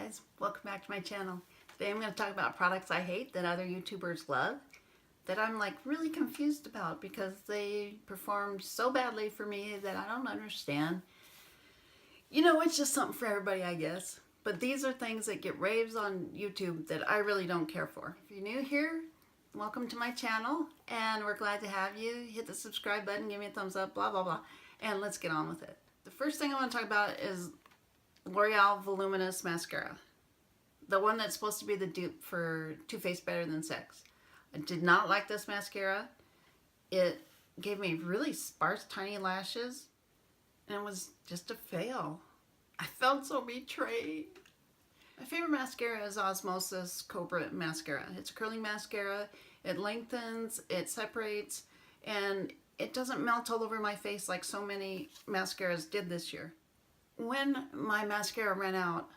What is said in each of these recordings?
guys, welcome back to my channel. Today I'm going to talk about products I hate that other YouTubers love, that I'm like really confused about because they performed so badly for me that I don't understand. You know, it's just something for everybody, I guess. But these are things that get raves on YouTube that I really don't care for. If you're new here, welcome to my channel, and we're glad to have you. Hit the subscribe button, give me a thumbs up, blah, blah, blah, and let's get on with it. The first thing I want to talk about is L'Oreal Voluminous Mascara. The one that's supposed to be the dupe for Too Faced Better Than Sex. I did not like this mascara. It gave me really sparse, tiny lashes, and it was just a fail. I felt so betrayed. My favorite mascara is Osmosis Cobra Mascara. It's a curling mascara. It lengthens, it separates, and it doesn't melt all over my face like so many mascaras did this year. When my mascara ran out,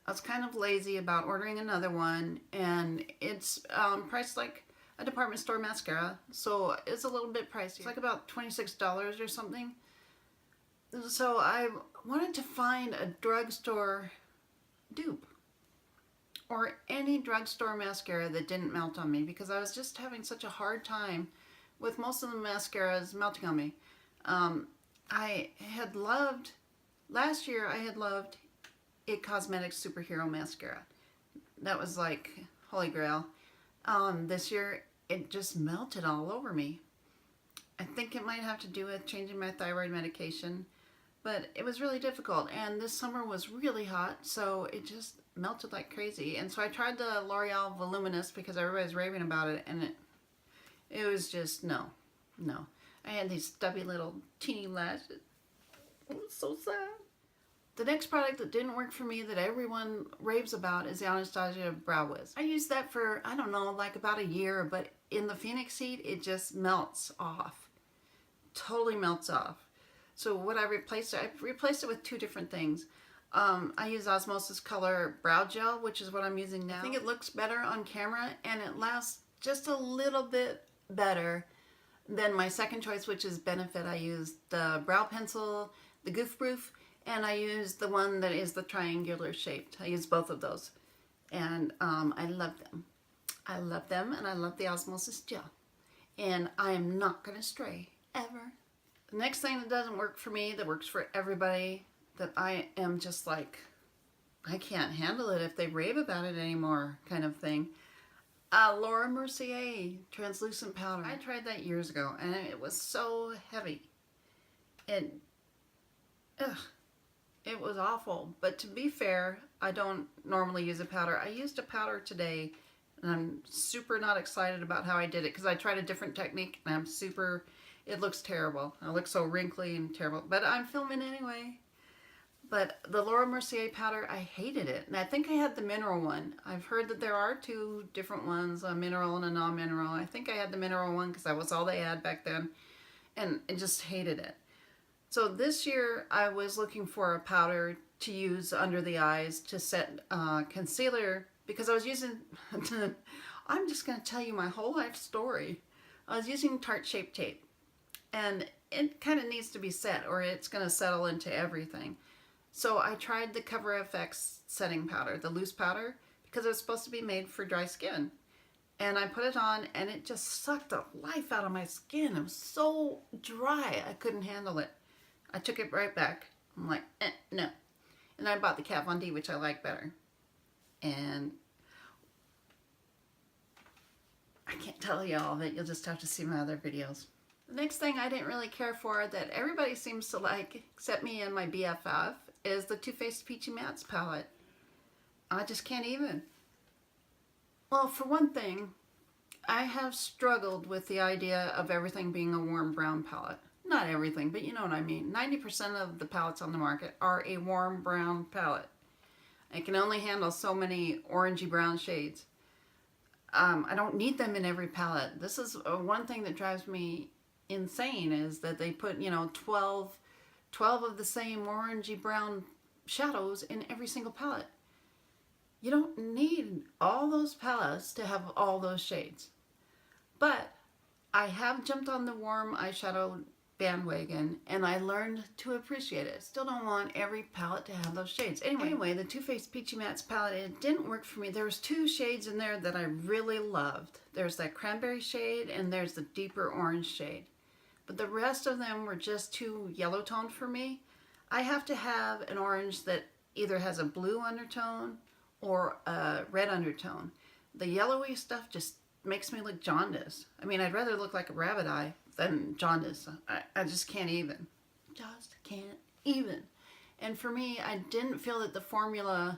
I was kind of lazy about ordering another one, and it's priced like a department store mascara, so it's a little bit pricey. It's like about $26 or something. So I wanted to find a drugstore dupe or any drugstore mascara that didn't melt on me, because I was just having such a hard time with most of the mascaras melting on me. Last year I had loved It Cosmetics Superhero Mascara. That was like holy grail. This year it just melted all over me. I think it might have to do with changing my thyroid medication, but it was really difficult, and this summer was really hot, so it just melted like crazy. And so I tried the L'Oreal Voluminous because everybody's raving about it, and it was just no. I had these stubby little teeny lashes. It was so sad. The next product that didn't work for me that everyone raves about is the Anastasia Brow Wiz. I used that for, I don't know, like about a year, but in the Phoenix heat, it just melts off. Totally melts off. So what I replaced it with two different things. I use Osmosis Color Brow Gel, which is what I'm using now. I think it looks better on camera, and it lasts just a little bit better than my second choice, which is Benefit. I used the brow pencil, the Goof Proof, and I used the one that is the triangular shaped. I use both of those, and I love them. I love them, and I love the Osmosis Gel, and I am not going to stray, ever. The next thing that doesn't work for me, that works for everybody, that I am just like, I can't handle it if they rave about it anymore, kind of thing. Laura Mercier translucent powder. I tried that years ago, and it was so heavy. It was awful. But to be fair, I don't normally use a powder. I used a powder today, and I'm super not excited about how I did it, because I tried a different technique, and it looks terrible. I look so wrinkly and terrible, but I'm filming anyway. But the Laura Mercier powder, I hated it. And I think I had the mineral one. I've heard that there are two different ones, a mineral and a non-mineral. I think I had the mineral one because that was all they had back then. And I just hated it. So this year I was looking for a powder to use under the eyes to set concealer, because I was using, I'm just going to tell you my whole life story. I was using Tarte Shape Tape. And it kind of needs to be set, or it's going to settle into everything. So I tried the Cover FX setting powder, the loose powder, because it was supposed to be made for dry skin. And I put it on, and it just sucked the life out of my skin. It was so dry, I couldn't handle it. I took it right back. I'm like, no. And I bought the Kat Von D, which I like better. And I can't tell you all of it. You'll just have to see my other videos. The next thing I didn't really care for that everybody seems to like, except me and my BFF, is the Too Faced Peachy Mattes palette. I just can't even. Well, for one thing, I have struggled with the idea of everything being a warm brown palette. Not everything, but you know what I mean. 90% of the palettes on the market are a warm brown palette. I can only handle so many orangey brown shades. I don't need them in every palette. This is one thing that drives me insane, is that they put, 12 of the same orangey brown shadows in every single palette. You don't need all those palettes to have all those shades. But I have jumped on the warm eyeshadow bandwagon, and I learned to appreciate it. Still don't want every palette to have those shades. Anyway, the Too Faced Peachy Mattes palette, it didn't work for me. There was two shades in there that I really loved. There's that cranberry shade and there's the deeper orange shade. But the rest of them were just too yellow toned for me. I have to have an orange that either has a blue undertone or a red undertone. The yellowy stuff just makes me look jaundice. I mean, I'd rather look like a rabbit eye than jaundice. I just can't even. Just can't even. And for me, I didn't feel that the formula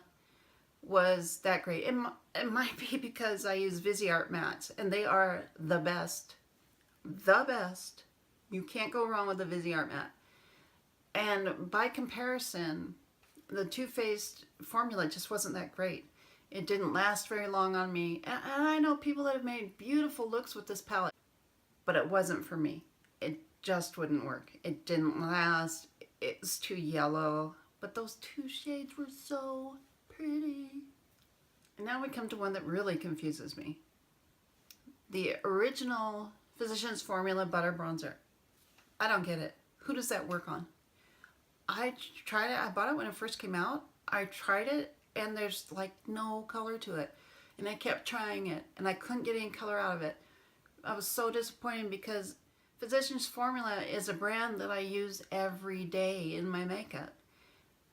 was that great. It might be because I use Viseart mattes, and they are the best. The best. You can't go wrong with the Viseart matte. And by comparison, the Too Faced formula just wasn't that great. It didn't last very long on me. And I know people that have made beautiful looks with this palette, but it wasn't for me. It just wouldn't work. It didn't last. It's too yellow. But those two shades were so pretty. And now we come to one that really confuses me. The original Physicians Formula Butter Bronzer. I don't get it. Who does that work on? I tried it. I bought it when it first came out. I tried it and there's like no color to it. And I kept trying it and I couldn't get any color out of it. I was so disappointed because Physicians Formula is a brand that I use every day in my makeup.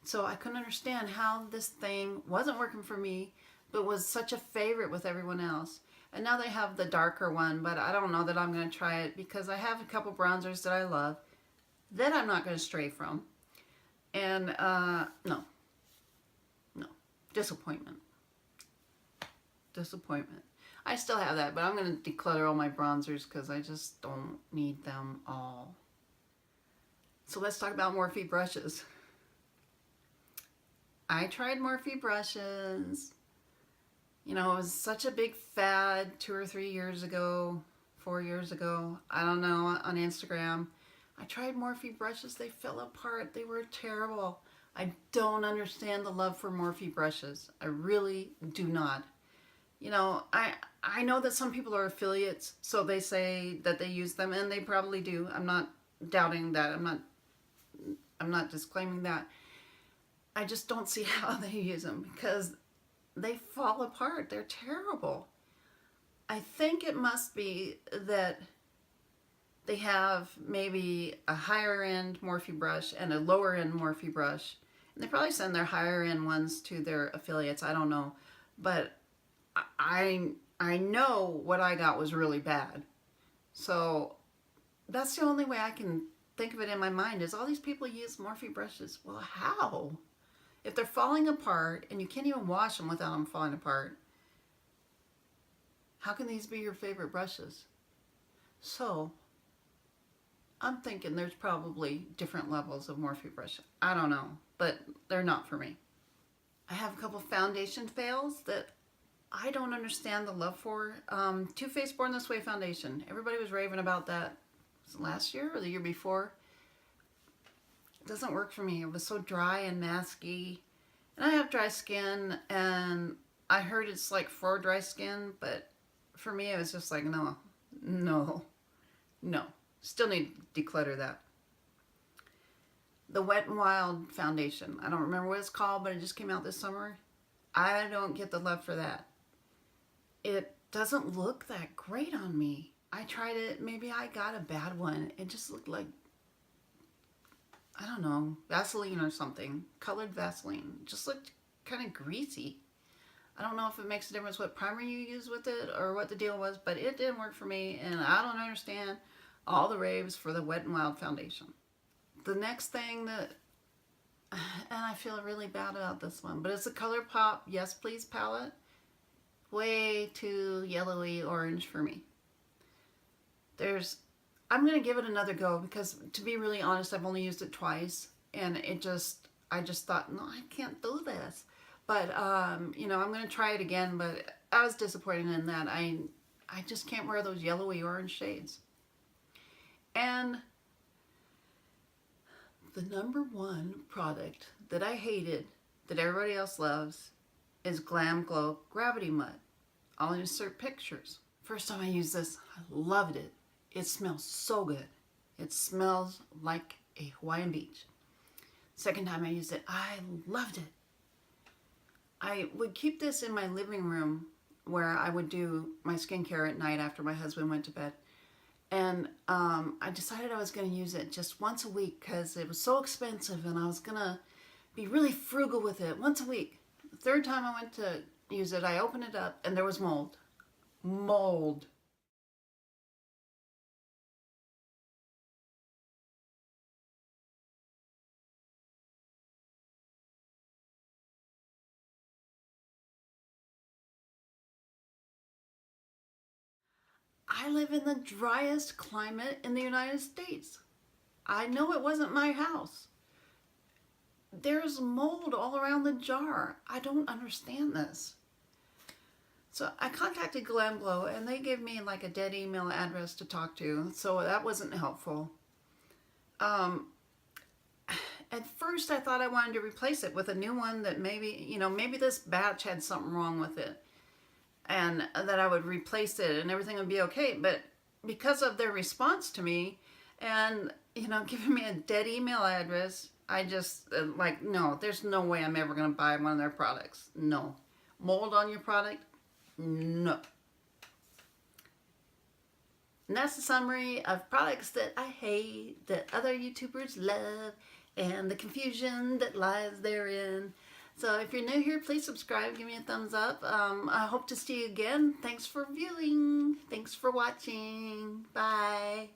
So I couldn't understand how this thing wasn't working for me, but was such a favorite with everyone else. And now they have the darker one, but I don't know that I'm going to try it because I have a couple bronzers that I love that I'm not going to stray from. And no. Disappointment. Disappointment. I still have that, but I'm going to declutter all my bronzers because I just don't need them all. So let's talk about Morphe brushes. I tried Morphe brushes. You know, it was such a big fad 2 or 3 years ago, 4 years ago, I don't know, on Instagram. I tried Morphe brushes. They fell apart. They were terrible. I don't understand the love for Morphe brushes. I really do not. You know, I know that some people are affiliates, so they say that they use them, and they probably do. I'm not doubting that. I'm not disclaiming that. I just don't see how they use them because they fall apart. They're terrible. I think it must be that they have maybe a higher end Morphe brush and a lower end Morphe brush. And they probably send their higher end ones to their affiliates. I don't know. But I know what I got was really bad. So that's the only way I can think of it in my mind is all these people use Morphe brushes. Well, how? If they're falling apart and you can't even wash them without them falling apart, how can these be your favorite brushes? So I'm thinking there's probably different levels of Morphe brush. I don't know, but they're not for me. I have a couple foundation fails that I don't understand the love for. Too Faced Born This Way foundation. Everybody was raving about that. Was it last year or the year before? It doesn't work for me. It was so dry and masky. And I have dry skin, and I heard it's like for dry skin, but for me it was just like, no. Still need to declutter that. The Wet n Wild foundation. I don't remember what it's called, but it just came out this summer. I don't get the love for that. It doesn't look that great on me. I tried it. Maybe I got a bad one. It just looked like, I don't know, Vaseline or something. Colored Vaseline. It just looked kind of greasy. I don't know if it makes a difference what primer you use with it or what the deal was, but it didn't work for me, and I don't understand all the raves for the Wet n Wild foundation. The next thing that, and I feel really bad about this one, but it's the ColourPop Yes Please palette. Way too yellowy orange for me. I'm going to give it another go because, to be really honest, I've only used it twice, and I just thought, no, I can't do this. But, you know, I'm going to try it again, but I was disappointed in that. I just can't wear those yellowy orange shades. And the #1 product that I hated, that everybody else loves, is Glam Glow Gravity Mud. I'll insert pictures. First time I used this, I loved it. It smells so good. It smells like a Hawaiian beach. Second time I used it, I loved it. I would keep this in my living room where I would do my skincare at night after my husband went to bed. And I decided I was going to use it just once a week because it was so expensive and I was going to be really frugal with it once a week. The third time I went to use it, I opened it up and there was mold. Mold. I live in the driest climate in the United States. I know it wasn't my house. There's mold all around the jar. I don't understand this. So I contacted Glenblow and they gave me like a dead email address to talk to. So that wasn't helpful. Um, at first I thought I wanted to replace it with a new one that maybe this batch had something wrong with it. And that I would replace it and everything would be okay. But because of their response to me and, giving me a dead email address, I just, no, there's no way I'm ever going to buy one of their products. No. Mold on your product? No. And that's the summary of products that I hate, that other YouTubers love, and the confusion that lies therein. So if you're new here, please subscribe, give me a thumbs up. I hope to see you again. Thanks for viewing. Thanks for watching. Bye.